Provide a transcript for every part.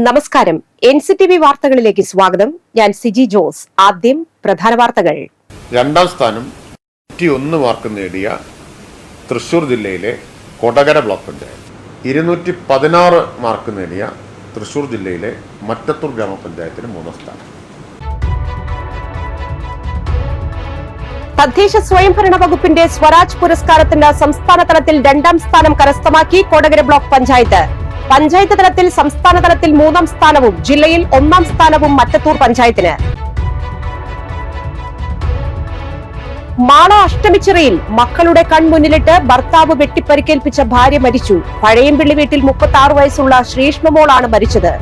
നമസ്കാരം. NCTV വാർത്തകളിലേക്ക് സ്വാഗതം. ഞാൻ സിജി ജോസ്. ആദ്യം പ്രധാന വാർത്തകൾ. രണ്ടാം സ്ഥാനം 101 മാർക്ക് നേടിയ തൃശൂർ ജില്ലയിലെ കൊടകര ബ്ലോക്ക് പഞ്ചായത്ത്, 216 മാർക്ക് നേടിയ തൃശൂർ ജില്ലയിലെ മറ്റത്തൂർ ഗ്രാമപഞ്ചായത്തിന് 3ാം സ്ഥാനം. തദ്ദേശ സ്വയംഭരണ വകുപ്പിന്റെ സ്വരാജ് പുരസ്കാരത്തിന് സംസ്ഥാന തലത്തിൽ 2ാം സ്ഥാനം കരസ്ഥമാക്കി കൊടകര ബ്ലോക്ക് പഞ്ചായത്ത്. പഞ്ചായത്ത് തലത്തിൽ സംസ്ഥാന തലത്തിൽ 3ാം സ്ഥാനവും ജില്ലയിൽ 1ാം സ്ഥാനവും മറ്റത്തൂർ പഞ്ചായത്തിന്. മാള അഷ്ടമിച്ചിറയിൽ മക്കളുടെ കൺമുന്നിലിട്ട് ഭർത്താവ് വെട്ടിപ്പരിക്കേൽപ്പിച്ച ഭാര്യ മരിച്ചു. പഴയംപിള്ളി വീട്ടിൽ 36 വയസ്സുള്ള ശ്രീഷ്മമോളാണ് മരിച്ചത്.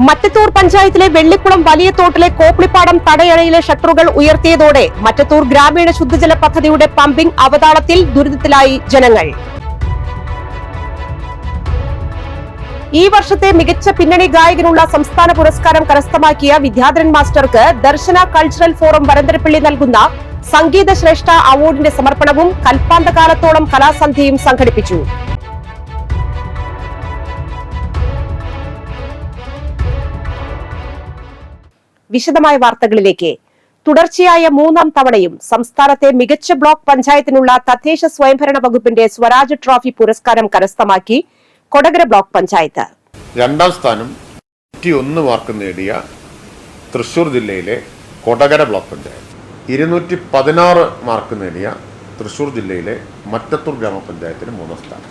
മറ്റത്തൂർ പഞ്ചായത്തിലെ വെള്ളിക്കുളം വലിയ തോട്ടിലെ കോപ്ലിപ്പാടം തടയണയിലെ ഷട്ടറുകൾ ഉയർത്തിയതോടെ മറ്റത്തൂർ ഗ്രാമീണ ശുദ്ധജല പദ്ധതിയുടെ പമ്പിംഗ് അവതാളത്തിൽ ദുരിതത്തിലായി ജനങ്ങൾ. ഈ വർഷത്തെ മികച്ച പിന്നണി ഗായകനുള്ള സംസ്ഥാന പുരസ്കാരം കരസ്ഥമാക്കിയ വിദ്യാധരൻ മാസ്റ്റർക്ക് ദർശന കൾച്ചറൽ ഫോറം വരന്തരപ്പള്ളി നൽകുന്ന സംഗീത ശ്രേഷ്ഠ അവാർഡിന്റെ സമർപ്പണവും കൽപ്പാന്തകാലത്തോളം കലാസന്ധ്യയും സംഘടിപ്പിച്ചു. വിശദമായ വാർത്തകളിലേക്ക്. തുടർച്ചയായ 3ാം തവണയും സംസ്ഥാനത്തെ മികച്ച ബ്ലോക്ക് പഞ്ചായത്തിനുള്ള തദ്ദേശ സ്വയംഭരണ വകുപ്പിന്റെ സ്വരാജ് ട്രോഫി പുരസ്കാരം കരസ്ഥമാക്കി കൊടകര ബ്ലോക്ക് പഞ്ചായത്ത്. രണ്ടാം സ്ഥാനം 101 മാർക്ക് നേടിയ തൃശൂർ ജില്ലയിലെ കൊടകര ബ്ലോക്ക് പഞ്ചായത്ത്, 216 മാർക്ക് നേടിയ തൃശൂർ ജില്ലയിലെ മറ്റത്തൂർ ഗ്രാമപഞ്ചായത്തിന് 3ാം സ്ഥാനം.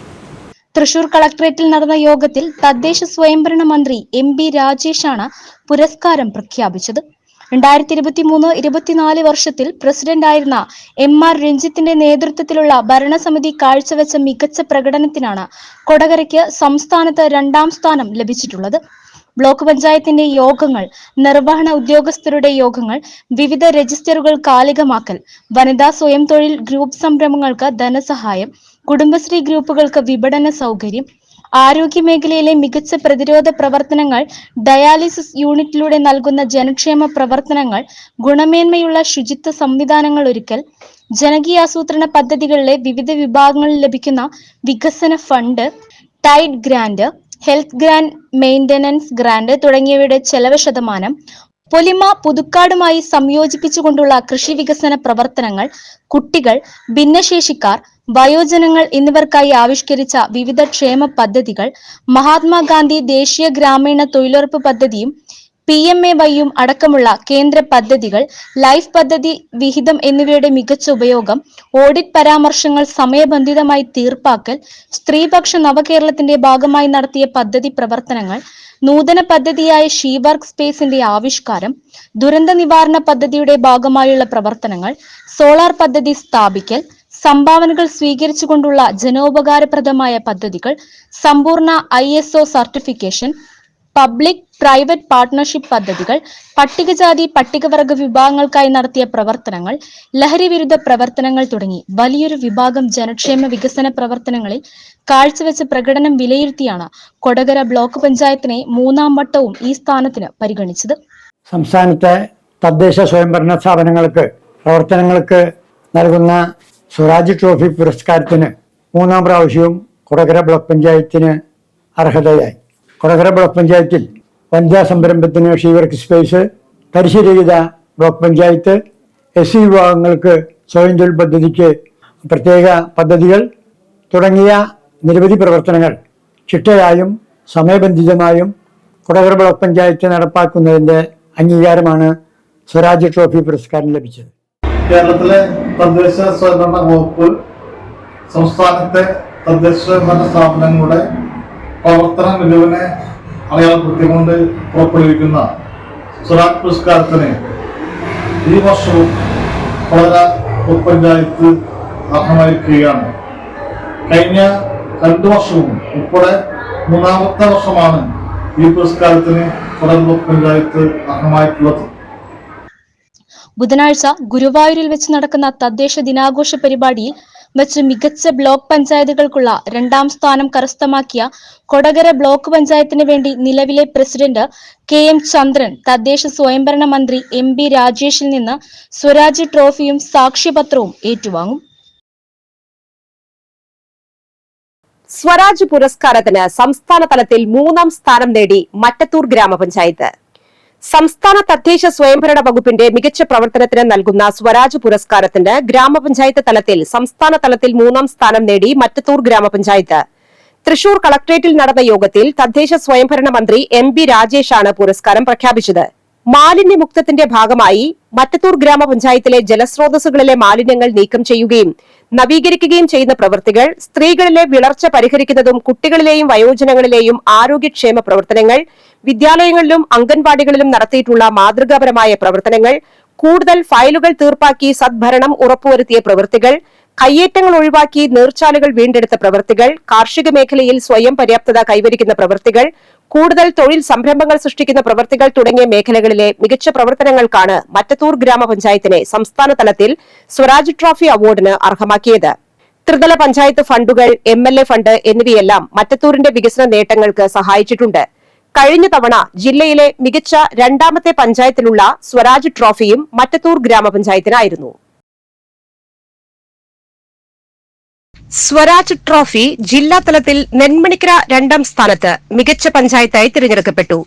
തൃശൂർ കളക്ടറേറ്റിൽ നടന്ന യോഗത്തിൽ തദ്ദേശ സ്വയംഭരണ മന്ത്രി MB രാജേഷാണ് പുരസ്കാരം പ്രഖ്യാപിച്ചത്. 2023-24 വർഷത്തിൽ പ്രസിഡന്റായിരുന്ന MR രഞ്ജിത്തിന്റെ നേതൃത്വത്തിലുള്ള ഭരണസമിതി കാഴ്ചവെച്ച മികച്ച പ്രകടനത്തിനാണ് കൊടകരയ്ക്ക് സംസ്ഥാനത്ത് 2ാം സ്ഥാനം ലഭിച്ചിട്ടുള്ളത്. ബ്ലോക്ക് പഞ്ചായത്തിന്റെ യോഗങ്ങൾ, നിർവഹണ ഉദ്യോഗസ്ഥരുടെ യോഗങ്ങൾ, വിവിധ രജിസ്റ്ററുകൾ കാലികമാക്കൽ, വനിതാ സ്വയം തൊഴിൽ ഗ്രൂപ്പ് സംരംഭങ്ങൾക്ക് ധനസഹായം, കുടുംബശ്രീ ഗ്രൂപ്പുകൾക്ക് വിപണന സൗകര്യം, ആരോഗ്യ മേഖലയിലെ മികച്ച പ്രതിരോധ പ്രവർത്തനങ്ങൾ, ഡയാലിസിസ് യൂണിറ്റിലൂടെ നൽകുന്ന ജനക്ഷേമ പ്രവർത്തനങ്ങൾ, ഗുണമേന്മയുള്ള ശുചിത്വ സംവിധാനങ്ങൾ ഒരുക്കൽ, ജനകീയാസൂത്രണ പദ്ധതികളിലെ വിവിധ വിഭാഗങ്ങളിൽ ലഭിക്കുന്ന വികസന fund, tied grant, health grant, maintenance grant തുടങ്ങിയവയുടെ ചെലവ് ശതമാനം, പൊലിമ പുതുക്കാടുമായി സംയോജിപ്പിച്ചുകൊണ്ടുള്ള കൃഷി വികസന പ്രവർത്തനങ്ങൾ, കുട്ടികൾ, ഭിന്നശേഷിക്കാർ, വയോജനങ്ങൾ എന്നിവർക്കായി ആവിഷ്കരിച്ച വിവിധ ക്ഷേമ പദ്ധതികൾ, മഹാത്മാഗാന്ധി ദേശീയ ഗ്രാമീണ തൊഴിലുറപ്പ് പദ്ധതിയും PMAYയും അടക്കമുള്ള കേന്ദ്ര പദ്ധതികൾ, ലൈഫ് പദ്ധതി വിഹിതം എന്നിവയുടെ മികച്ച ഉപയോഗം, ഓഡിറ്റ് പരാമർശങ്ങൾ സമയബന്ധിതമായി തീർപ്പാക്കൽ, സ്ത്രീപക്ഷ നവകേരളത്തിന്റെ ഭാഗമായി നടത്തിയ പദ്ധതി പ്രവർത്തനങ്ങൾ, നൂതന പദ്ധതിയായ ഷീ വർക്ക് സ്പേസിന്റെ ആവിഷ്കാരം, ദുരന്ത നിവാരണ പദ്ധതിയുടെ ഭാഗമായുള്ള പ്രവർത്തനങ്ങൾ, സോളാർ പദ്ധതി സ്ഥാപിക്കൽ, സംഭാവനകൾ സ്വീകരിച്ചുകൊണ്ടുള്ള ജനോപകാരപ്രദമായ പദ്ധതികൾ, സമ്പൂർണ്ണ ISO certification, public private partnership പദ്ധതികൾ, പട്ടികജാതി പട്ടികവർഗ വിഭാഗങ്ങൾക്കായി നടത്തിയ പ്രവർത്തനങ്ങൾ, ലഹരി വിരുദ്ധ പ്രവർത്തനങ്ങൾ തുടങ്ങി വലിയൊരു വിഭാഗം ജനക്ഷേമ വികസന പ്രവർത്തനങ്ങളിൽ കാഴ്ചവെച്ച പ്രകടനം വിലയിരുത്തിയാണ് കൊടകര ബ്ലോക്ക് പഞ്ചായത്തിനെ 3ാം വട്ടവും ഈ സ്ഥാനത്തിന് പരിഗണിച്ചത്. സംസ്ഥാനത്തെ തദ്ദേശ സ്വയംഭരണ സ്ഥാപനങ്ങൾക്ക് പ്രവർത്തനങ്ങൾക്ക് നൽകുന്ന സ്വരാജ് ട്രോഫി പുരസ്കാരത്തിന് 3ാം പ്രാവശ്യവും കൊടകര ബ്ലോക്ക് പഞ്ചായത്തിന് അർഹതയായി. കൊടകര ബ്ലോക്ക് പഞ്ചായത്തിൽ വനിതാ സംരംഭത്തിന് ഷീ വർക്ക് സ്പേസ്, തരിശുരഹിത ബ്ലോക്ക് പഞ്ചായത്ത്, SC വിഭാഗങ്ങൾക്ക് സ്വയം തൊഴിൽ പദ്ധതിക്ക് പ്രത്യേക പദ്ധതികൾ തുടങ്ങിയ നിരവധി പ്രവർത്തനങ്ങൾ ചിട്ടയായും സമയബന്ധിതമായും കൊടകര ബ്ലോക്ക് പഞ്ചായത്ത് നടപ്പാക്കുന്നതിൻ്റെ അംഗീകാരമാണ് സ്വരാജ് ട്രോഫി പുരസ്കാരം ലഭിച്ചത്. കേരളത്തിലെ തദ്ദേശ സ്വയംഭരണ വകുപ്പ് സംസ്ഥാനത്തെ തദ്ദേശ സ്വയംഭരണ സ്ഥാപനങ്ങളുടെ പ്രവർത്തന മികവിനെ അടയാളപ്പെടുത്തിക്കൊണ്ട് പുറപ്പെടുവിക്കുന്ന സ്വരാജ് പുരസ്കാരത്തിന് ഈ വർഷവും കൊടകര ബ്ലോക്ക് പഞ്ചായത്ത് അർഹമായിരിക്കുകയാണ്. കഴിഞ്ഞ 2 വർഷവും ഉൾപ്പെടെ 3ാമത്തെ വർഷമാണ് ഈ പുരസ്കാരത്തിന് കൊടകര ബ്ലോക്ക് പഞ്ചായത്ത് അർഹമായിട്ടുള്ളത്. ബുധനാഴ്ച ഗുരുവായൂരിൽ വെച്ച് നടക്കുന്ന തദ്ദേശ ദിനാഘോഷ പരിപാടിയിൽ വെച്ച് മികച്ച ബ്ലോക്ക് പഞ്ചായത്തുകൾക്കുള്ള 2ാം സ്ഥാനം കരസ്ഥമാക്കിയ കൊടകര ബ്ലോക്ക് പഞ്ചായത്തിന് വേണ്ടി നിലവിലെ പ്രസിഡന്റ് KM ചന്ദ്രൻ തദ്ദേശ സ്വയംഭരണ മന്ത്രി MB രാജേഷിൽ നിന്ന് സ്വരാജ് ട്രോഫിയും സാക്ഷ്യപത്രവും ഏറ്റുവാങ്ങും. സ്വരാജ് പുരസ്കാരത്തിന് സംസ്ഥാന തലത്തിൽ 3ാം സ്ഥാനം നേടി മറ്റത്തൂർ ഗ്രാമപഞ്ചായത്ത്. സംസ്ഥാന തദ്ദേശ സ്വയംഭരണ വകുപ്പിന്റെ മികച്ച പ്രവർത്തനത്തിന് നൽകുന്ന സ്വരാജ് പുരസ്കാരത്തിന് ഗ്രാമപഞ്ചായത്ത് തലത്തിൽ സംസ്ഥാന തലത്തിൽ 3ാം സ്ഥാനം നേടി മറ്റത്തൂർ ഗ്രാമപഞ്ചായത്ത്. തൃശൂർ കളക്ടറേറ്റിൽ നടന്ന യോഗത്തിൽ തദ്ദേശ സ്വയംഭരണ മന്ത്രി MB രാജേഷാണ് പുരസ്കാരം പ്രഖ്യാപിച്ചത്. മാലിന്യമുക്തത്തിന്റെ ഭാഗമായി മറ്റത്തൂർ ഗ്രാമപഞ്ചായത്തിലെ ജലസ്രോതസ്സുകളിലെ മാലിന്യങ്ങൾ നീക്കം ചെയ്യുകയും നവീകരിക്കുകയും ചെയ്യുന്ന പ്രവൃത്തികൾ, സ്ത്രീകളിലെ വിളർച്ച പരിഹരിക്കുന്നതും കുട്ടികളിലെയും വയോജനങ്ങളിലെയും ആരോഗ്യക്ഷേമ പ്രവർത്തനങ്ങൾ, വിദ്യാലയങ്ങളിലും അംഗൻവാടികളിലും നടത്തിയിട്ടുള്ള മാതൃകാപരമായ പ്രവർത്തനങ്ങൾ, കൂടുതൽ ഫയലുകൾ തീർപ്പാക്കി സദ്ഭരണം ഉറപ്പുവരുത്തിയ പ്രവൃത്തികൾ, കയ്യേറ്റങ്ങൾ ഒഴിവാക്കി നീർച്ചാലുകൾ വീണ്ടെടുത്ത പ്രവൃത്തികൾ, കാർഷിക മേഖലയിൽ സ്വയം പര്യാപ്തത കൈവരിക്കുന്ന പ്രവൃത്തികൾ, കൂടുതൽ തൊഴിൽ സംരംഭങ്ങൾ സൃഷ്ടിക്കുന്ന പ്രവൃത്തികൾ തുടങ്ങിയ മേഖലകളിലെ മികച്ച പ്രവർത്തനങ്ങൾക്കാണ് മറ്റത്തൂർ ഗ്രാമപഞ്ചായത്തിനെ സംസ്ഥാന തലത്തിൽ സ്വരാജ് ട്രോഫി അവാർഡിന് അർഹമാക്കിയത്. ത്രിതല പഞ്ചായത്ത് ഫണ്ടുകൾ, MLA ഫണ്ട് എന്നിവയെല്ലാം മറ്റത്തൂരിന്റെ വികസന നേട്ടങ്ങൾക്ക് സഹായിച്ചിട്ടുണ്ട്. കഴിഞ്ഞ തവണ ജില്ലയിലെ മികച്ച 2ാമത്തെ പഞ്ചായത്തിലുള്ള സ്വരാജ് ട്രോഫിയും മറ്റത്തൂർ ഗ്രാമപഞ്ചായത്തിനായിരുന്നു. സ്വരാജ് ട്രോഫി ജില്ലാ തലത്തിൽ നെന്മണിക്കര 2ാം സ്ഥാനത്ത് മികച്ച പഞ്ചായത്തായി തിരഞ്ഞെടുക്കപ്പെട്ടു.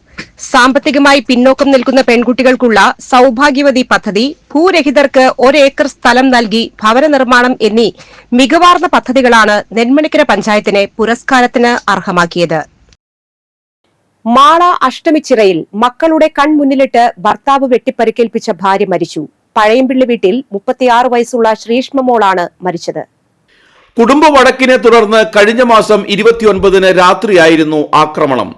സാമ്പത്തികമായി പിന്നോക്കം നിൽക്കുന്ന പെൺകുട്ടികൾക്കുള്ള സൌഭാഗ്യവതി പദ്ധതി, ഭൂരഹിതർക്ക് 1 ഏക്കർ സ്ഥലം നൽകി ഭവന നിർമ്മാണം എന്നീ മികവാർന്ന പദ്ധതികളാണ് നെന്മണിക്കര പഞ്ചായത്തിനെ പുരസ്കാരത്തിന് അർഹമാക്കിയത്. മാള അഷ്ടമിച്ചിറയിൽ മക്കളുടെ കൺമുന്നിലിട്ട് ഭർത്താവ് വെട്ടിപ്പരിക്കേൽപ്പിച്ച ഭാര്യ മരിച്ചു. പഴയമ്പിള്ളി വീട്ടിൽ 36 വയസ്സുള്ള ശ്രീഷ്മമോളാണ് മരിച്ചത്. കുടുംബ വഴക്കിനെ തുടർന്ന് കഴിഞ്ഞ മാസം 29-ന് രാത്രിയായിരുന്നു ആക്രമണം.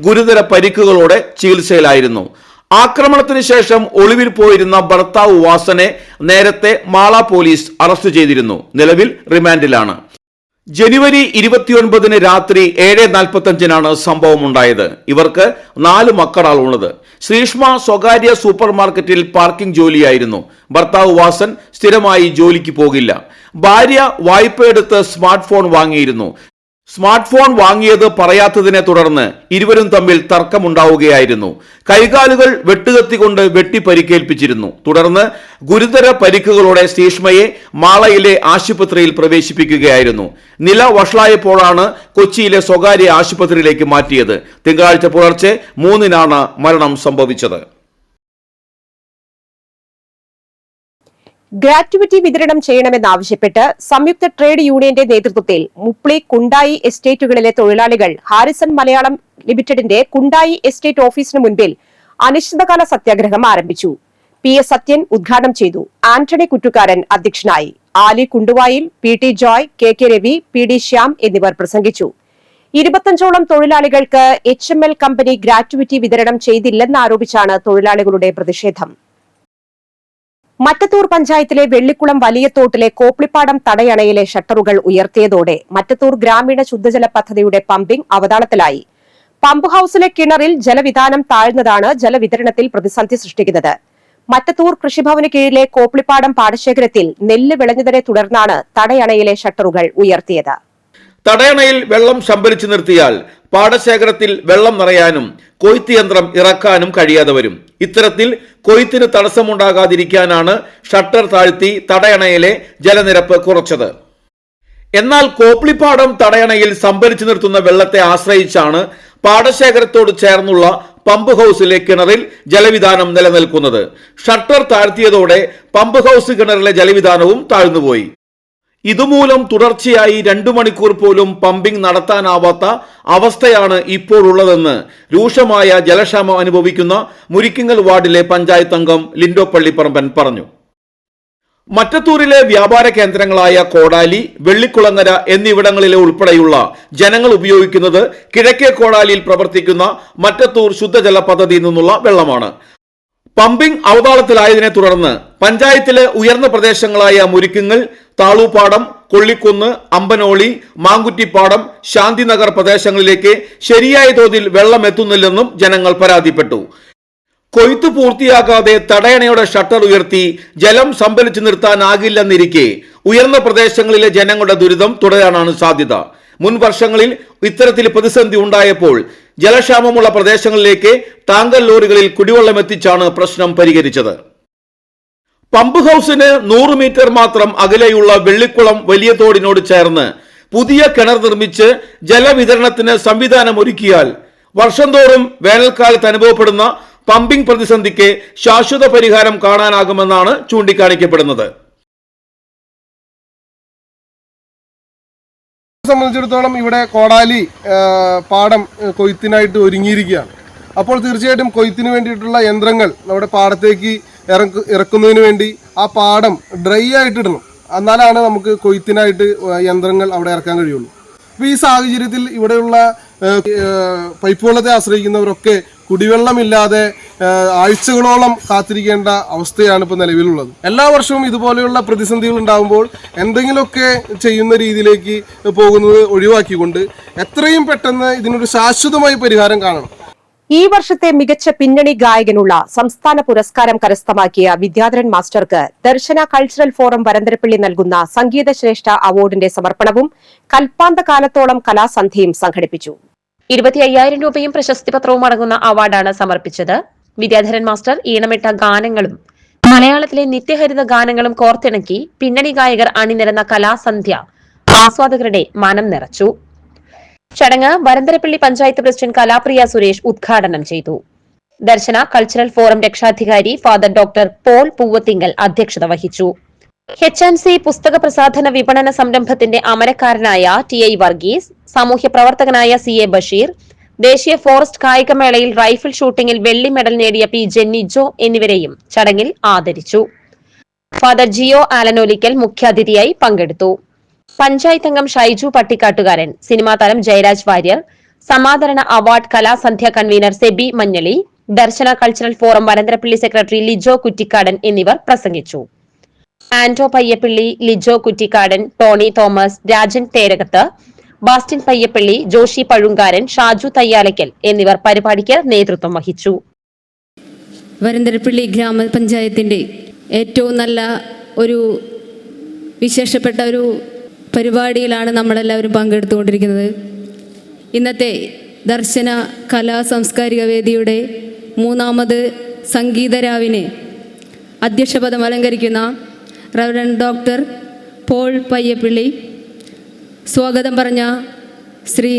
ഗുരുതര പരിക്കുകളോടെ ചികിത്സയിലായിരുന്നു. ആക്രമണത്തിന് ശേഷം ഒളിവിൽ പോയിരുന്ന ഭർത്താവ് വാസനെ നേരത്തെ മാള പോലീസ് അറസ്റ്റ് ചെയ്തിരുന്നു. നിലവിൽ റിമാൻഡിലാണ്. ജനുവരി 29-ന് രാത്രി 7:45-നാണ് സംഭവമുണ്ടായത്. ഇവർക്ക് 4 മക്കളാണുള്ളത്. ശ്രീഷ്മ സ്വകാര്യ സൂപ്പർ മാർക്കറ്റിൽ പാർക്കിംഗ് ജോലിയായിരുന്നു. ഭർത്താവ് വാസൻ സ്ഥിരമായി ജോലിക്ക് പോകില്ല. ഭാര്യ വായ്പയെടുത്ത് സ്മാർട്ട് ഫോൺ വാങ്ങിയിരുന്നു. സ്മാർട്ട് ഫോൺ വാങ്ങിയത് പറയാത്തതിനെ തുടർന്ന് ഇരുവരും തമ്മിൽ തർക്കമുണ്ടാവുകയായിരുന്നു. കൈകാലുകൾ വെട്ടുകത്തിക്കൊണ്ട് വെട്ടി പരിക്കേൽപ്പിച്ചിരുന്നു. തുടർന്ന് ഗുരുതര പരിക്കുകളോടെ ശ്രീഷ്മയെ മാളയിലെ ആശുപത്രിയിൽ പ്രവേശിപ്പിക്കുകയായിരുന്നു. നില വഷളായപ്പോഴാണ് കൊച്ചിയിലെ സ്വകാര്യ ആശുപത്രിയിലേക്ക് മാറ്റിയത്. തിങ്കളാഴ്ച പുലർച്ചെ 3-നാണ് മരണം സംഭവിച്ചത്. ഗ്രാറ്റുവിറ്റി വിതരണം ചെയ്യണമെന്നാവശ്യപ്പെട്ട് സംയുക്ത ട്രേഡ് യൂണിയന്റെ നേതൃത്വത്തിൽ മുപ്ലി കുണ്ടായി എസ്റ്റേറ്റുകളിലെ തൊഴിലാളികൾ ഹാരിസൺ മലയാളം ലിമിറ്റഡിന്റെ കുണ്ടായി എസ്റ്റേറ്റ് ഓഫീസിന് മുൻപിൽ അനിശ്ചിതകാല സത്യാഗ്രഹം ആരംഭിച്ചു. PS സത്യൻ ഉദ്ഘാടനം ചെയ്തു. ആന്റണി കുറ്റുകാരൻ അധ്യക്ഷനായി. ആലി കുണ്ടുവായിൽ, PT Joy, KK Ravi, PD Shyam എന്നിവർ പ്രസംഗിച്ചു. 25ഓളം തൊഴിലാളികൾക്ക് HML കമ്പനി ഗ്രാറ്റുവിറ്റി വിതരണം ചെയ്തില്ലെന്നാരോപിച്ചാണ് തൊഴിലാളികളുടെ പ്രതിഷേധം. മറ്റത്തൂർ പഞ്ചായത്തിലെ വെള്ളിക്കുളം വലിയത്തോട്ടിലെ കോപ്ലിപ്പാടം തടയണയിലെ ഷട്ടറുകൾ ഉയർത്തിയതോടെ മറ്റത്തൂർ ഗ്രാമീണ ശുദ്ധജല പദ്ധതിയുടെ പമ്പിംഗ് അവതാളത്തിലായി. പമ്പ് ഹൌസിലെ കിണറിൽ ജലവിതാനം താഴ്ന്നതാണ് ജലവിതരണത്തിൽ പ്രതിസന്ധി സൃഷ്ടിക്കുന്നത്. മറ്റത്തൂർ കൃഷിഭവന് കീഴിലെ കോപ്ലിപ്പാടം പാടശേഖരത്തിൽ നെല്ല് വിളഞ്ഞതിനെ തുടർന്നാണ് തടയണയിലെ ഷട്ടറുകൾ ഉയർത്തിയത്. തടയണയിൽ വെള്ളം സംഭരിച്ചു നിർത്തിയാൽ പാടശേഖരത്തിൽ വെള്ളം നിറയാനും കൊയ്ത്ത് യന്ത്രം ഇറക്കാനും കഴിയാതെ വരും. ഇത്തരത്തിൽ കൊയ്ത്തിന് തടസ്സമുണ്ടാകാതിരിക്കാനാണ് ഷട്ടർ താഴ്ത്തി തടയണയിലെ ജലനിരപ്പ് കുറച്ചത്. എന്നാൽ കോപ്ലിപ്പാടം തടയണയിൽ സംഭരിച്ചു നിർത്തുന്ന വെള്ളത്തെ ആശ്രയിച്ചാണ് പാടശേഖരത്തോട് ചേർന്നുള്ള പമ്പ് ഹൌസിലെ കിണറിൽ ജലവിധാനം നിലനിൽക്കുന്നത്. ഷട്ടർ താഴ്ത്തിയതോടെ പമ്പ് ഹൌസ് കിണറിലെ ജലവിധാനവും താഴ്ന്നുപോയി. ഇതുമൂലം തുടർച്ചയായി 2 മണിക്കൂർ പോലും പമ്പിംഗ് നടത്താനാവാത്ത അവസ്ഥയാണ് ഇപ്പോഴുള്ളതെന്ന് രൂക്ഷമായ ജലക്ഷാമം അനുഭവിക്കുന്ന മുരിക്കിങ്ങൽ വാർഡിലെ പഞ്ചായത്ത് അംഗം ലിൻഡോ പള്ളിപ്പറമ്പൻ പറഞ്ഞു. മറ്റത്തൂരിലെ വ്യാപാര കേന്ദ്രങ്ങളായ കോടാലി, വെള്ളിക്കുളങ്ങര എന്നിവിടങ്ങളിലെ ഉൾപ്പെടെയുള്ള ജനങ്ങൾ ഉപയോഗിക്കുന്നത് കിഴക്കേ കോടാലിയിൽ പ്രവർത്തിക്കുന്ന മറ്റത്തൂർ ശുദ്ധജല പദ്ധതിയിൽ നിന്നുള്ള വെള്ളമാണ്. പമ്പിംഗ് അവതാളത്തിലായതിനെ തുടർന്ന് പഞ്ചായത്തിലെ ഉയർന്ന പ്രദേശങ്ങളായ മുരിക്കുങ്ങൽ, താളൂപ്പാടം, കൊള്ളിക്കുന്ന്, അമ്പനോളി, മാങ്കുറ്റിപ്പാടം, ശാന്തിനഗർ പ്രദേശങ്ങളിലേക്ക് ശരിയായ തോതിൽ വെള്ളം എത്തുന്നില്ലെന്നും ജനങ്ങൾ പരാതിപ്പെട്ടു. കൊയ്ത്ത് പൂർത്തിയാകാതെ തടയണയുടെ ഷട്ടർ ഉയർത്തി ജലം സംഭരിച്ചു നിർത്താനാകില്ലെന്നിരിക്കെ ഉയർന്ന പ്രദേശങ്ങളിലെ ജനങ്ങളുടെ ദുരിതം തുടരാനാണ് സാധ്യത. മുൻ വർഷങ്ങളിൽ ഇത്തരത്തിൽ പ്രതിസന്ധി ഉണ്ടായപ്പോൾ ജലക്ഷാമമുള്ള പ്രദേശങ്ങളിലേക്ക് ടാങ്കർ ലോറികളിൽ കുടിവെള്ളം എത്തിച്ചാണ് പ്രശ്നം പരിഹരിച്ചത്. പമ്പ് ഹൌസിന് 100 മീറ്റർ മാത്രം അകലെയുള്ള വെള്ളിക്കുളം വലിയ തോടിനോട് ചേർന്ന് പുതിയ കിണർ നിർമ്മിച്ച് ജലവിതരണത്തിന് സംവിധാനം ഒരുക്കിയാൽ വർഷം തോറും വേനൽക്കാലത്ത് അനുഭവപ്പെടുന്ന പമ്പിംഗ് പ്രതിസന്ധിക്ക് ശാശ്വത പരിഹാരം കാണാനാകുമെന്നാണ് ചൂണ്ടിക്കാണിക്കപ്പെടുന്നത്. സംബന്ധിച്ചിടത്തോളം ഇവിടെ കോടാലി പാടം കൊയ്ത്തിനായിട്ട് ഒരുങ്ങിയിരിക്കുകയാണ്. അപ്പോൾ തീർച്ചയായിട്ടും കൊയ്ത്തിന് വേണ്ടിയിട്ടുള്ള യന്ത്രങ്ങൾ നമ്മുടെ പാടത്തേക്ക് ഇറക്കുന്നതിന് വേണ്ടി ആ പാടം ഡ്രൈ ആയിട്ടിടണം. എന്നാലാണ് നമുക്ക് കൊയ്ത്തിനായിട്ട് യന്ത്രങ്ങൾ അവിടെ ഇറക്കാൻ കഴിയുള്ളൂ. അപ്പോൾ ഈ സാഹചര്യത്തിൽ ഇവിടെയുള്ള പൈപ്പ് വെള്ളത്തെ ആശ്രയിക്കുന്നവരൊക്കെ കുടിവെള്ളമില്ലാതെ ആഴ്ചകളോളം കാത്തിരിക്കേണ്ട അവസ്ഥയാണ് ഇപ്പോൾ നിലവിലുള്ളത്. എല്ലാ വർഷവും ഇതുപോലെയുള്ള പ്രതിസന്ധികൾ ഉണ്ടാകുമ്പോൾ എന്തെങ്കിലുമൊക്കെ ചെയ്യുന്ന രീതിയിലേക്ക് പോകുന്നത് ഒഴിവാക്കിക്കൊണ്ട് എത്രയും പെട്ടെന്ന് ഇതിനൊരു ശാശ്വതമായ പരിഹാരം കാണണം. ഈ വർഷത്തെ മികച്ച പിന്നണി ഗായകനുള്ള സംസ്ഥാന പുരസ്കാരം കരസ്ഥമാക്കിയ വിദ്യാധരൻ മാസ്റ്റർക്ക് ദർശന കൾച്ചറൽ ഫോറം വരന്തരപ്പള്ളി നൽകുന്ന സംഗീത ശ്രേഷ്ഠ അവാർഡിന്റെ സമർപ്പണവും കൽപ്പാന്ത കാലത്തോളം കലാസന്ധ്യയും സംഘടിപ്പിച്ചു. 25,000 രൂപയും പ്രശസ്തി പത്രവും അടങ്ങുന്ന അവാർഡാണ് സമർപ്പിച്ചത്. വിദ്യാധരൻ മാസ്റ്റർ ഈണമിട്ട ഗാനങ്ങളും മലയാളത്തിലെ നിത്യഹരിത ഗാനങ്ങളും കോർത്തിണക്കി പിന്നണി ഗായകർ അണിനിരന്ന കലാസന്ധ്യ ആസ്വാദകരുടെ മനം നിറച്ചു. ചടങ്ങ് വരന്തരപ്പള്ളി പഞ്ചായത്ത് പ്രസിഡന്റ് കലാപ്രിയ സുരേഷ് ഉദ്ഘാടനം ചെയ്തു. ദർശന കൾച്ചറൽ ഫോറം രക്ഷാധികാരി ഫാദർ ഡോക്ടർ പോൾ പൂവത്തിങ്കൽ അധ്യക്ഷത വഹിച്ചു. HNC പുസ്തക പ്രസാധന വിപണന സംരംഭത്തിന്റെ അമരക്കാരനായ TI വർഗീസ്, സാമൂഹ്യ പ്രവർത്തകനായ CA ബഷീർ, ദേശീയ ഫോറസ്റ്റ് കായികമേളയിൽ റൈഫിൾ ഷൂട്ടിംഗിൽ വെള്ളി മെഡൽ നേടിയ P ജെന്നി ജോ എന്നിവരെയും ചടങ്ങിൽ ആദരിച്ചു. ഫാദർ ജിയോ ആലനോലിക്കൽ മുഖ്യാതിഥിയായി പങ്കെടുത്തു. പഞ്ചായത്ത് അംഗം ഷൈജു പട്ടിക്കാട്ടുകാരൻ, സിനിമാ താരം ജയരാജ് വാര്യർ, സമാദരണ award Kalasandhya convener Sebi Manjali, Darshana cultural forum Varantharappilly secretary Lijo Kuttikkadan എന്നിവർ പ്രസംഗിച്ചു. ആന്റോ പയ്യപ്പള്ളി, ലിജോ കുറ്റിക്കാടൻ, ടോണി തോമസ്, രാജൻ തേരകത്ത്, ബാസ്റ്റിൻ പയ്യപ്പള്ളി, ജോഷി പഴുങ്കാരൻ, ഷാജു തയ്യാലയ്ക്കൽ എന്നിവർ പരിപാടിക്ക് നേതൃത്വം വഹിച്ചു. വരന്തരപ്പള്ളി ഗ്രാമപഞ്ചായത്തിന്റെ ഏറ്റവും നല്ല ഒരു വിശേഷപ്പെട്ട ഒരു പരിപാടിയിലാണ് നമ്മളെല്ലാവരും പങ്കെടുത്തുകൊണ്ടിരിക്കുന്നത്. ഇന്നത്തെ ദർശന കലാ സാംസ്കാരിക വേദിയുടെ 3ാമത് സംഗീതരാവിന് അധ്യക്ഷപദം അലങ്കരിക്കുന്ന റവറൻഡ് ഡോക്ടർ പോൾ പയ്യപ്പള്ളി, സ്വാഗതം പറഞ്ഞ ശ്രീ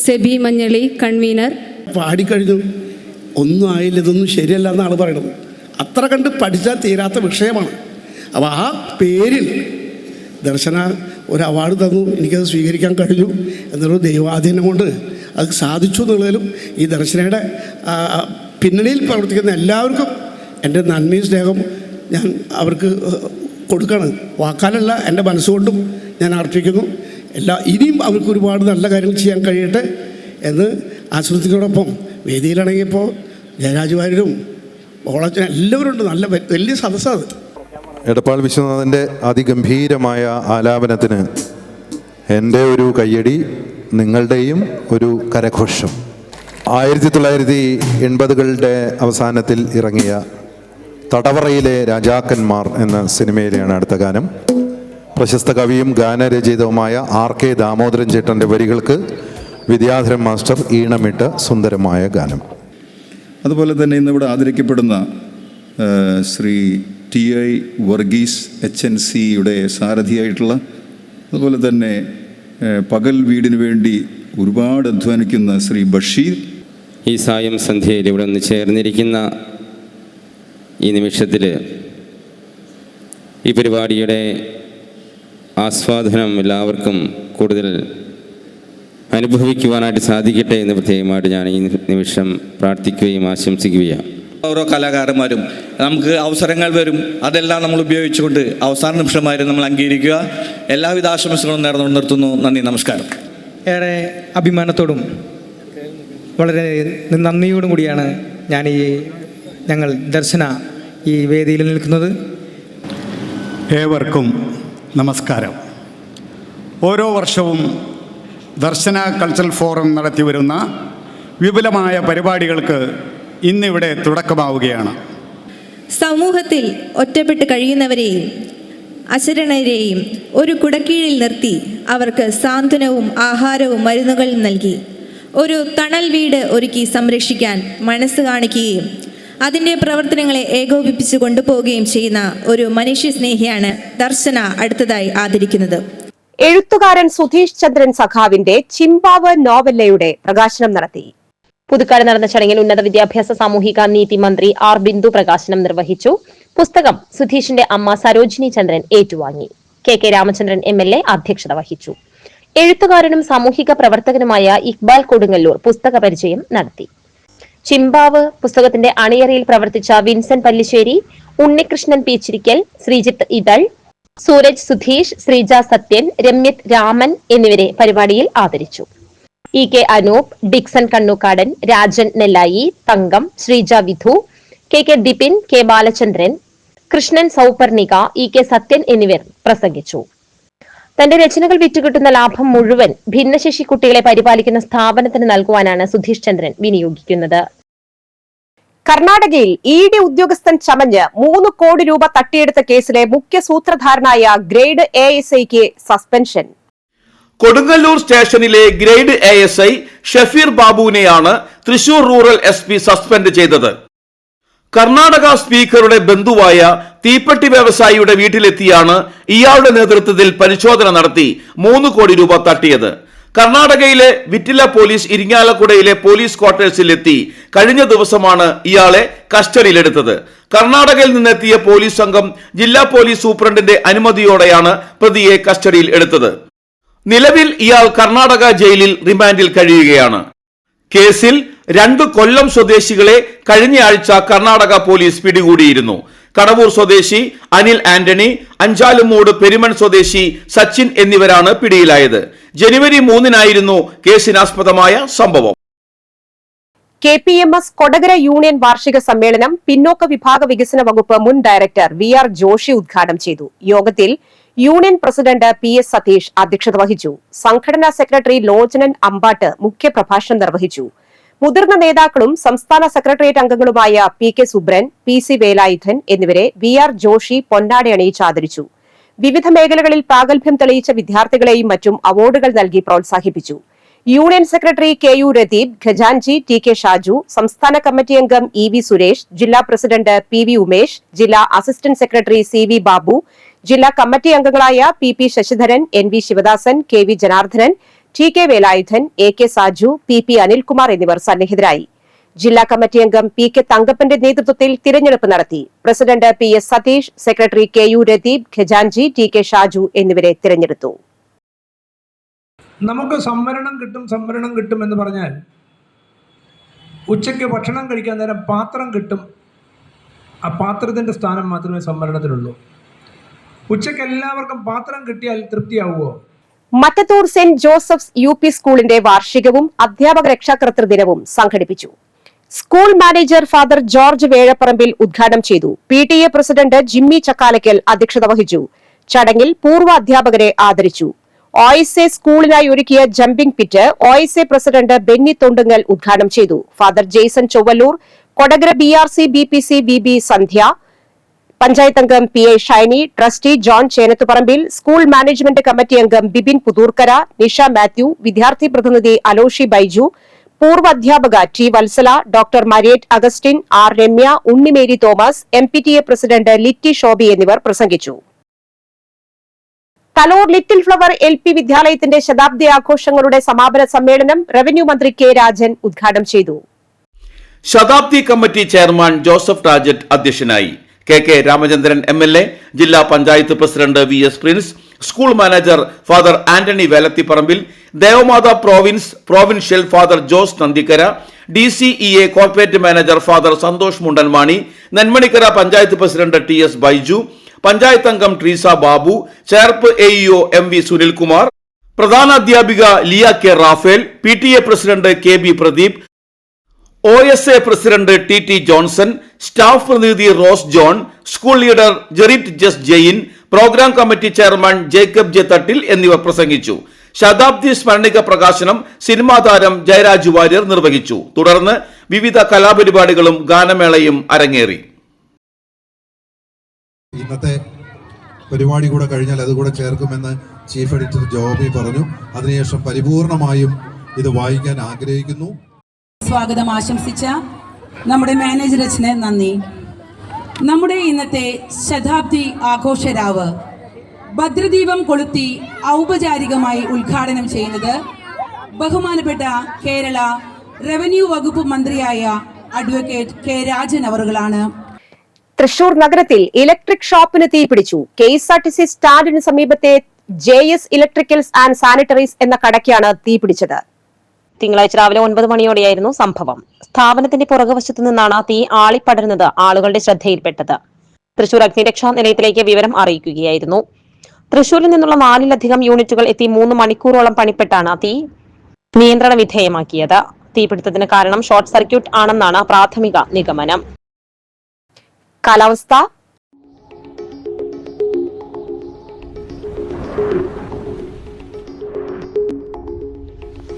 സെബി മഞ്ഞളി കൺവീനർ. പാടിക്കഴിഞ്ഞു, ഒന്നും ആയില്ല, ഇതൊന്നും ശരിയല്ല എന്നാണ് പറയുന്നത്. അത്ര കണ്ട് പഠിച്ചാൽ തീരാത്ത വിഷയമാണ്. അപ്പോൾ ആ പേരിൽ ദർശന ഒരു അവാർഡ് തന്നു, എനിക്കത് സ്വീകരിക്കാൻ കഴിഞ്ഞു എന്നൊരു ദൈവാധീനം കൊണ്ട് അത് സാധിച്ചു എന്നുള്ളതിലും ഈ ദർശനയുടെ പിന്നണിയിൽ പ്രവർത്തിക്കുന്ന എല്ലാവർക്കും എൻ്റെ നന്ദി സ്നേഹം ഞാൻ അവർക്ക് കൊടുക്കണം. വാക്കാലല്ല, എൻ്റെ മനസ്സുകൊണ്ടും ഞാൻ അർപ്പിക്കുന്നു. ഇനിയും അവർക്ക് ഒരുപാട് നല്ല കാര്യങ്ങൾ ചെയ്യാൻ കഴിയട്ടെ എന്ന് ആശംസിക്കുന്നതോടൊപ്പം വേദിയിലാണെങ്കിൽ ഇപ്പോൾ ജയരാജ് വാര്യരും ഓളച്ചനും എല്ലാവരും ഉണ്ട്. നല്ല വലിയ സദസ്സാണ്. എടപ്പാൾ വിശ്വനാഥൻ്റെ അതിഗംഭീരമായ ആലാപനത്തിന് എൻ്റെ ഒരു കയ്യടി, നിങ്ങളുടെയും ഒരു കരഘോഷം. 1980കളുടെ അവസാനത്തിൽ ഇറങ്ങിയ തടവറയിലെ രാജാക്കന്മാർ എന്ന സിനിമയിലെയാണ് അടുത്ത ഗാനം. പ്രശസ്ത കവിയും ഗാനരചയിതാവുമായ RK ദാമോദരൻ ചേട്ടൻ്റെ വരികൾക്ക് വിദ്യാധരൻ മാസ്റ്റർ ഈണമിട്ട സുന്ദരമായ ഗാനം. അതുപോലെ തന്നെ ഇന്നിവിടെ ആദരിക്കപ്പെടുന്ന ശ്രീ TI വർഗീസ് HNCയുടെ സാരഥിയായിട്ടുള്ള, അതുപോലെ തന്നെ പകൽ വീടിന് വേണ്ടി ഒരുപാട് അധ്വാനിക്കുന്ന ശ്രീ ബഷീർ. ഈ സായം സന്ധ്യയിൽ ഇവിടെ നിന്ന് ചേർന്നിരിക്കുന്ന ഈ നിമിഷത്തിൽ ഈ പരിപാടിയുടെ ആസ്വാദനം എല്ലാവർക്കും കൂടുതൽ അനുഭവിക്കുവാനായിട്ട് സാധിക്കട്ടെ എന്ന് പ്രത്യേകമായിട്ട് ഞാൻ ഈ നിമിഷം പ്രാർത്ഥിക്കുകയും ആശംസിക്കുകയാണ്. ഓരോ കലാകാരന്മാരും നമുക്ക് അവസരങ്ങൾ വരും, അതെല്ലാം നമ്മൾ ഉപയോഗിച്ചുകൊണ്ട് അവസാന നിമിഷമായിരുന്നു നമ്മൾ അംഗീകരിക്കുക. എല്ലാവിധ ആശംസകളും നേർന്നുകൊണ്ട് നിർത്തുന്നു. നന്ദി, നമസ്കാരം. ഏറെ അഭിമാനത്തോടും വളരെ നന്ദിയോടും കൂടിയാണ് ഞങ്ങൾ ദർശന ഈ വേദിയിൽ നിൽക്കുന്നത്. ഏവർക്കും നമസ്കാരം. ഓരോ വർഷവും ദർശന കൾച്ചറൽ ഫോറം നടത്തിവരുന്ന വിപുലമായ പരിപാടികൾക്ക് ഇന്നിവിടെ തുടക്കമാവുകയാണ്. സമൂഹത്തിൽ ഒറ്റപ്പെട്ട് കഴിയുന്നവരെയും അശരണരെയും ഒരു കുടക്കീഴിൽ നിർത്തി അവർക്ക് സാന്ത്വനവും ആഹാരവും മരുന്നുകളും നൽകി ഒരു തണൽ വീട് ഒരുക്കി സംരക്ഷിക്കാൻ മനസ്സ് കാണിക്കുകയും അതിൻ്റെ പ്രവർത്തനങ്ങളെ ഏകോപിപ്പിച്ചു കൊണ്ടുപോവുകയും ചെയ്യുന്ന ഒരു മനുഷ്യസ്നേഹിയാണ് ദർശന അടുത്തതായി ആദരിക്കുന്നത്. എഴുത്തുകാരൻ സുധീഷ് ചന്ദ്രൻ സഖാവിന്റെ ചിമ്പാവ് നോവല്ലയുടെ പ്രകാശനം നടത്തി. പുതുക്കാട് നടന്ന ചടങ്ങിൽ ഉന്നത വിദ്യാഭ്യാസ സാമൂഹിക നീതി മന്ത്രി ആർ ബിന്ദു പ്രകാശനം നിർവഹിച്ചു. പുസ്തകം സുധീഷിന്റെ അമ്മ സരോജിനി ചന്ദ്രൻ ഏറ്റുവാങ്ങി. കെ രാമചന്ദ്രൻ MLA അധ്യക്ഷത വഹിച്ചു. എഴുത്തുകാരനും സാമൂഹിക പ്രവർത്തകനുമായ ഇക്ബാൽ കൊടുങ്ങല്ലൂർ പുസ്തക പരിചയം നടത്തി. ചിമ്പാവ് പുസ്തകത്തിന്റെ അണിയറയിൽ പ്രവർത്തിച്ച വിൻസെന്റ് പല്ലിശ്ശേരി, ഉണ്ണികൃഷ്ണൻ പീച്ചിരിക്കൽ, ശ്രീജിത്ത് ഇതൾ, സൂരജ് സുധീഷ്, ശ്രീജ സത്യൻ, രമ്യത് രാമൻ എന്നിവരെ പരിപാടിയിൽ ആദരിച്ചു. EK Anoop, Dixon Kannookadan, Rajan Nellayi, Thankam, Sreeja Vidhu, KK Dipin, K Balachandran, Krishnan Souparnika, EK Sathyan എന്നിവർ പ്രസംഗിച്ചു. തന്റെ രചനകൾ വിറ്റുകിട്ടുന്ന ലാഭം മുഴുവൻ ഭിന്നശേഷി കുട്ടികളെ പരിപാലിക്കുന്ന സ്ഥാപനത്തിന് നൽകുവാനാണ് സുധീഷ് ചന്ദ്രൻ വിനിയോഗിക്കുന്നത്. കർണാടകയിൽ ED ഉദ്യോഗസ്ഥൻ ചമഞ്ഞ് 3 കോടി രൂപ തട്ടിയെടുത്ത കേസിലെ മുഖ്യ സൂത്രധാരനായ ഗ്രേഡ് ASIക്ക് സസ്പെൻഷൻ. കൊടുങ്ങല്ലൂർ സ്റ്റേഷനിലെ ഗ്രേഡ് ASI ഷഫീർ ബാബുവിനെയാണ് തൃശൂർ റൂറൽ SP സസ്പെൻഡ് ചെയ്തത്. കർണാടക സ്പീക്കറുടെ ബന്ധുവായ തീപ്പെട്ടി വ്യവസായിയുടെ വീട്ടിലെത്തിയാണ് ഇയാളുടെ നേതൃത്വത്തിൽ പരിശോധന നടത്തി 3 കോടി രൂപ തട്ടിയത്. കർണാടകയിലെ വിറ്റില പോലീസ് ഇരിങ്ങാലക്കുടയിലെ പോലീസ് ക്വാർട്ടേഴ്സിലെത്തി കഴിഞ്ഞ ദിവസമാണ് ഇയാളെ കസ്റ്റഡിയിലെടുത്തത്. കർണാടകയിൽ നിന്നെത്തിയ പോലീസ് സംഘം ജില്ലാ പോലീസ് സൂപ്രണ്ടിന്റെ അനുമതിയോടെയാണ് പ്രതിയെ കസ്റ്റഡിയിൽ എടുത്തത്. നിലവിൽ ഇയാൾ കർണാടക ജയിലിൽ റിമാൻഡിൽ കഴിയുകയാണ്. കേസിൽ 2 കൊല്ലം സ്വദേശികളെ കഴിഞ്ഞയാഴ്ച കർണാടക പോലീസ് പിടികൂടിയിരുന്നു. കടവൂർ സ്വദേശി അനിൽ ആന്റണി, അഞ്ചാലുമൂട് പെരുമൺ സ്വദേശി സച്ചിൻ എന്നിവരാണ് പിടിയിലായത്. ജനുവരി 3-നായിരുന്നു കേസിനാസ്പദമായ സംഭവം. KPMS കൊടകര യൂണിയൻ വാർഷിക സമ്മേളനം പിന്നോക്ക വിഭാഗ വികസന വകുപ്പ് മുൻ ഡയറക്ടർ VR ജോഷി ഉദ്ഘാടനം ചെയ്തു. യോഗത്തിൽ യൂണിയൻ പ്രസിഡന്റ് PS സതീഷ് അധ്യക്ഷത വഹിച്ചു. സംഘടനാ സെക്രട്ടറി ലോചനൻ അമ്പാട്ട് മുഖ്യപ്രഭാഷണം നിർവഹിച്ചു. മുതിർന്ന നേതാക്കളും സംസ്ഥാന സെക്രട്ടേറിയറ്റ് അംഗങ്ങളുമായ PK സുബ്രൻ, PC വേലായുധൻ എന്നിവരെ VR ജോഷി പൊന്നാട അണിയിച്ച് ആദരിച്ചു. വിവിധ മേഖലകളിൽ പ്രാഗൽഭ്യം തെളിയിച്ച വിദ്യാർത്ഥികളെയും മറ്റും അവാർഡുകൾ നൽകി പ്രോത്സാഹിപ്പിച്ചു. യൂണിയൻ സെക്രട്ടറി KU രതീബ്, ഖജാൻജി TK ഷാജു, സംസ്ഥാന കമ്മിറ്റി അംഗം EV സുരേഷ്, ജില്ലാ പ്രസിഡന്റ് PV ഉമേഷ്, ജില്ലാ അസിസ്റ്റന്റ് സെക്രട്ടറി CV ബാബു, ജില്ലാ കമ്മിറ്റി അംഗങ്ങളായ PP Sasidharan, NV Sivadasan, KV Janardhanan, TK Velayudhan, AK Saju, PP Anilkumar എന്നിവർ സന്നിഹിതരായി. ജില്ലാ കമ്മിറ്റി അംഗം PK തങ്കപ്പന്റെ നേതൃത്വത്തിൽ തിരഞ്ഞെടുപ്പ് നടത്തി. President PS Satheesh, secretary KU Ratheeb, ഖജാൻജി TK ഷാജു എന്നിവരെ തിരഞ്ഞെടുത്തു. നമുക്ക് സംവരണം കിട്ടും എന്ന് പറഞ്ഞാൽ ഉച്ചയ്ക്ക് ഭക്ഷണം കഴിക്കാൻ നേരം പാത്രം കിട്ടും. ആ പാത്രത്തിൻ്റെ സ്ഥാനം മാത്രമേ സംവരണത്തിലുള്ളൂ. ഉച്ചയ്ക്ക് എല്ലാവർക്കും പാത്രം കിട്ടിയാൽ തൃപ്തിയാവുമോ? മറ്റത്തൂർ സെന്റ് ജോസഫ്സ് UP സ്കൂളിന്റെ വാർഷികവും അധ്യാപക രക്ഷാകർതൃ ദിനവും സംഘടിപ്പിച്ചു. School manager father George Vezhaparambil ഉദ്ഘാടനം ചെയ്തു. PTA പ്രസിഡന്റ് ജിമ്മി ചക്കാലക്കൽ അധ്യക്ഷത വഹിച്ചു. ചടങ്ങിൽ പൂർവ്വ അധ്യാപകരെ ആദരിച്ചു. OSA സ്കൂളിനായി ഒരുക്കിയ jumping pit OSA president Benny Thondungal ഉദ്ഘാടനം ചെയ്തു. Father Jaison Chowallur, Kodakara BRC BPC VB Sandhya, panchayat അംഗം PA Shiny, trustee John Chenathuparambil, school management committee അംഗം ബിബിൻ പുതൂർക്കര, നിഷ മാത്യു, വിദ്യാർത്ഥി പ്രതിനിധി അലോഷി ബൈജു, പൂർവ്വ അധ്യാപക T Vatsala, doctor Mariet Augustine, R Ramya, Unnimary Thomas, MPTA president Litty Shoby എന്നിവർ പ്രസംഗിച്ചു. തലോർ ലിറ്റിൽ ഫ്ലവർ LP വിദ്യാലയത്തിന്റെ ശതാബ്ദി ആഘോഷങ്ങളുടെ സമാപന സമ്മേളനം റവന്യൂ മന്ത്രി K രാജൻ ഉദ്ഘാടനം ചെയ്തു. ശതാബ്ദി കമ്മിറ്റി ചെയർമാൻ ജോസഫ് ടാജറ്റ് അധ്യക്ഷനായി. KK രാമചന്ദ്രൻ MLA, ജില്ലാ panchayat president VS Prince, school manager father Antony Velathiparambil, Devamatha provincial father Jose Nandikkara, DCEA corporate manager father Santhosh Mundanmani, Nenmanikkara panchayat president TS Baiju, panchayat അംഗം ട്രീസ ബാബു, ചേർപ്പ് AEO MV സുനിൽകുമാർ, പ്രധാന അധ്യാപിക Liya K Raphael, PTA president KB Pradeep, OSA president TT Johnson, staff പ്രതിനിധി Rose John, school leader Jerit Jas Jain, programme committee chairman Jacob J Thattil എന്നിവർ പ്രസംഗിച്ചു. ശതാബ്ദി സ്മരണിക പ്രകാശനം cinema താരം ജയരാജ് വാര്യർ നിർവഹിച്ചു. തുടർന്ന് വിവിധ കലാപരിപാടികളും ഗാനമേളയും അരങ്ങേറി. ഇന്നത്തെ പരിപാടി കൂടെ കഴിഞ്ഞാൽ അതുകൂടെ ചേർക്കുമെന്ന് ചീഫ് എഡിറ്റർ ജോബി പറഞ്ഞു. അതിനുശേഷം പരിപൂർണമായും ഇത് വായിക്കാൻ ആഗ്രഹിക്കുന്നു. സ്വാഗതം ആശംസിച്ച നമ്മുടെ മാനേജർ അച്ഛന് നന്ദി. നമ്മുടെ ഇന്നത്തെ ശതാബ്ദി ആഘോഷരാവ് ഭദ്രദീപം കൊളുത്തി ഔപചാരികമായി ഉദ്ഘാടനം ചെയ്യുന്നത് ബഹുമാനപ്പെട്ട കേരള റവന്യൂ വകുപ്പ് മന്ത്രിയായ അഡ്വക്കേറ്റ് കെ രാജൻ അവറുകളാണ്. തൃശൂർ നഗരത്തിൽ ഇലക്ട്രിക് ഷോപ്പിന് തീപിടിച്ചു. KSRTC സ്റ്റാൻഡിന് സമീപത്തെ JS ഇലക്ട്രിക്കൽസ് ആൻഡ് സാനിറ്ററീസ് എന്ന കടയ്ക്കാണ് തീപിടിച്ചത്. തിങ്കളാഴ്ച രാവിലെ 9 മണിയോടെയായിരുന്നു സംഭവം. സ്ഥാപനത്തിന്റെ പുറകുവശത്തു നിന്നാണ് തീ ആളിപ്പടരുന്നത് ആളുകളുടെ ശ്രദ്ധയിൽപ്പെട്ടത്. തൃശൂർ അഗ്നിരക്ഷാ നിലയത്തിലേക്ക് വിവരം അറിയിക്കുകയായിരുന്നു. തൃശൂരിൽ നിന്നുള്ള 4-ലധികം യൂണിറ്റുകൾ എത്തി 3 മണിക്കൂറോളം പണിപ്പെട്ടാണ് തീ നിയന്ത്രണ വിധേയമാക്കിയത്. തീപിടുത്തത്തിന് കാരണം ഷോർട്ട് സർക്യൂട്ട് ആണെന്നാണ് പ്രാഥമിക നിഗമനം. കാലാവസ്ഥ.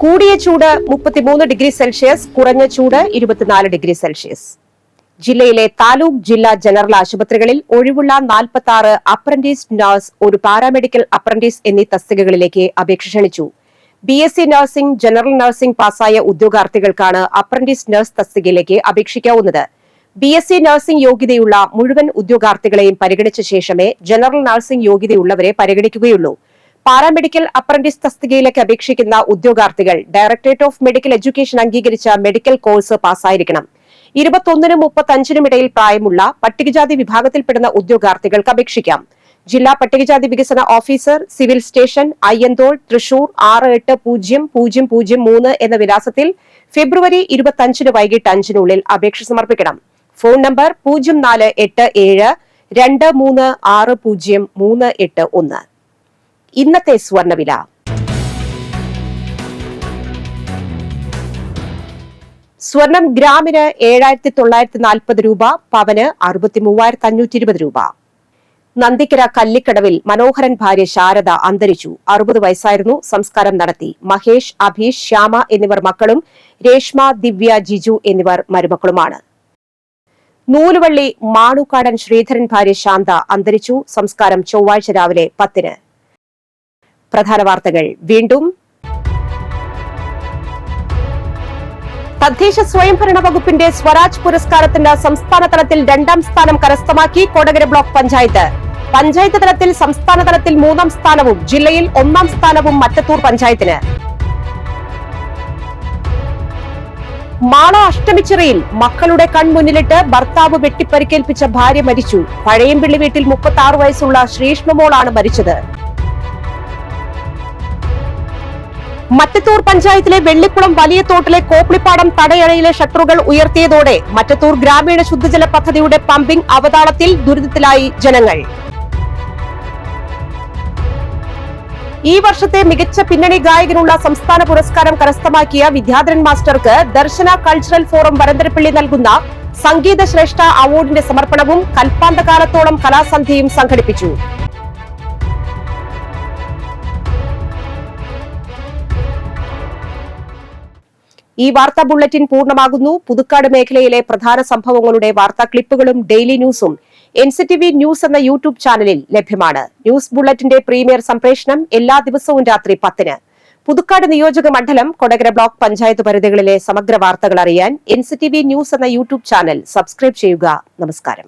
കൂടിയ ചൂട് 33 ഡിഗ്രി സെൽഷ്യസ്, കുറഞ്ഞ ചൂട് 24 ഡിഗ്രി സെൽഷ്യസ്. ജില്ലയിലെ താലൂക്ക് ജില്ലാ ജനറൽ ആശുപത്രികളിൽ ഒഴിവുള്ള 46 അപ്രന്റീസ് നഴ്സ്, ഒരു പാരാമെഡിക്കൽ അപ്രന്റീസ് എന്നീ തസ്തികകളിലേക്ക് അപേക്ഷ ക്ഷണിച്ചു. BSc നഴ്സിംഗ്, ജനറൽ നഴ്സിംഗ് പാസ്സായ ഉദ്യോഗാർത്ഥികൾക്കാണ് അപ്രന്റീസ് നഴ്സ് തസ്തികയിലേക്ക് അപേക്ഷിക്കാവുന്നത്. BSc നഴ്സിംഗ് യോഗ്യതയുള്ള മുഴുവൻ ഉദ്യോഗാർത്ഥികളെയും പരിഗണിച്ച ശേഷമേ ജനറൽ നഴ്സിംഗ് യോഗ്യതയുള്ളവരെ പരിഗണിക്കുകയുള്ളൂ. പാരാമെഡിക്കൽ അപ്രന്റീസ് തസ്തികയിലേക്ക് അപേക്ഷിക്കുന്ന ഉദ്യോഗാർത്ഥികൾ ഡയറക്ടറേറ്റ് ഓഫ് മെഡിക്കൽ എഡ്യൂക്കേഷൻ അംഗീകരിച്ച മെഡിക്കൽ കോഴ്സ് പാസ്സായിരിക്കണം. 21-നും 35-നും ഇടയിൽ പ്രായമുള്ള പട്ടികജാതി വിഭാഗത്തിൽപ്പെടുന്ന ഉദ്യോഗാർത്ഥികൾക്ക് അപേക്ഷിക്കാം. ജില്ലാ പട്ടികജാതി വികസന officer, civil station, Ayyanthole, Thrissur 680003 എന്ന വിലാസത്തിൽ ഫെബ്രുവരി 25 വൈകിട്ട് 5-നുള്ളിൽ അപേക്ഷ സമർപ്പിക്കണം. Phone number 048723600381. ഇന്നത്തെ സ്വർണ്ണവില. സ്വർണം ഗ്രാമിന് 7940 രൂപ, പവന് 63,520 രൂപ. നന്ദിക്കര കല്ലിക്കടവിൽ മനോഹരൻ ഭാര്യ ശാരദ അന്തരിച്ചു. 60 വയസ്സായിരുന്നു. സംസ്കാരം നടത്തി. മഹേഷ്, അഭീഷ്, ശ്യാമ എന്നിവർ മക്കളും രേഷ്മ, ദിവ്യ, ജിജു എന്നിവർ മരുമക്കളുമാണ്. നൂലുവള്ളി മാണുക്കാടൻ ശ്രീധരൻ ഭാര്യ ശാന്ത അന്തരിച്ചു. സംസ്കാരം ചൊവ്വാഴ്ച രാവിലെ 10-ന്. പ്രധാന വാർത്തകൾ വീണ്ടും. തദ്ദേശ സ്വയംഭരണ വകുപ്പിന്റെ സ്വരാജ് പുരസ്കാരത്തിന് സംസ്ഥാന തലത്തിൽ 2ാം സ്ഥാനം കരസ്ഥമാക്കി കൊടകര ബ്ലോക്ക് പഞ്ചായത്ത്. പഞ്ചായത്ത് തലത്തിൽ സംസ്ഥാന തലത്തിൽ 3ാം സ്ഥാനവും ജില്ലയിൽ 1ാം സ്ഥാനവും മറ്റത്തൂർ പഞ്ചായത്തിന്. മാള അഷ്ടമിച്ചിറയിൽ മക്കളുടെ കൺമുന്നിലിട്ട് ഭർത്താവ് വെട്ടിപ്പരിക്കേൽപ്പിച്ച ഭാര്യ മരിച്ചു. പഴയംപിള്ളി വീട്ടിൽ 36 വയസ്സുള്ള ശ്രീഷ്മമോളാണ് മരിച്ചത്. മറ്റത്തൂർ പഞ്ചായത്തിലെ വെള്ളിക്കുളം വലിയ തോട്ടിലെ കോപ്പിളിപ്പാടം തടയണയിലെ ഷട്ടറുകൾ ഉയർത്തിയതോടെ മറ്റത്തൂർ ഗ്രാമീണ ശുദ്ധജല പദ്ധതിയുടെ പമ്പിംഗ് അവതാളത്തിൽ. ദുരിതത്തിലായി ജനങ്ങൾ. ഈ വർഷത്തെ മികച്ച പിന്നണി ഗായകനുള്ള സംസ്ഥാന പുരസ്കാരം കരസ്ഥമാക്കിയ വിദ്യാധരൻ മാസ്റ്റർക്ക് ദർശന കൾച്ചറൽ ഫോറം വരന്തരപ്പള്ളി നൽകുന്ന സംഗീത ശ്രേഷ്ഠ അവാർഡിന്റെ സമർപ്പണവും കൽപ്പാന്തകാലത്തോളം കലാസന്ധ്യയും സംഘടിപ്പിച്ചു. ഈ വാർത്താ ബുള്ളറ്റിൻ പൂർണ്ണമാകുന്നു. പുതുക്കാട് മേഖലയിലെ പ്രധാന സംഭവങ്ങളുടെ വാർത്താ ക്ലിപ്പുകളും ഡെയിലി ന്യൂസും NCTV ന്യൂസ് എന്ന യൂട്യൂബ് ചാനലിൽ ലഭ്യമാണ്. ന്യൂസ് ബുള്ളറ്റിന്റെ പ്രീമിയർ സംപ്രേഷണം എല്ലാ ദിവസവും രാത്രി 10-ന്. പുതുക്കാട് നിയോജക മണ്ഡലം, കൊടകര ബ്ലോക്ക് പഞ്ചായത്ത് പരിധികളിലെ സമഗ്ര വാർത്തകൾ അറിയാൻ NCTV ന്യൂസ് എന്ന യൂട്യൂബ് ചാനൽ സബ്സ്ക്രൈബ് ചെയ്യുക. നമസ്കാരം.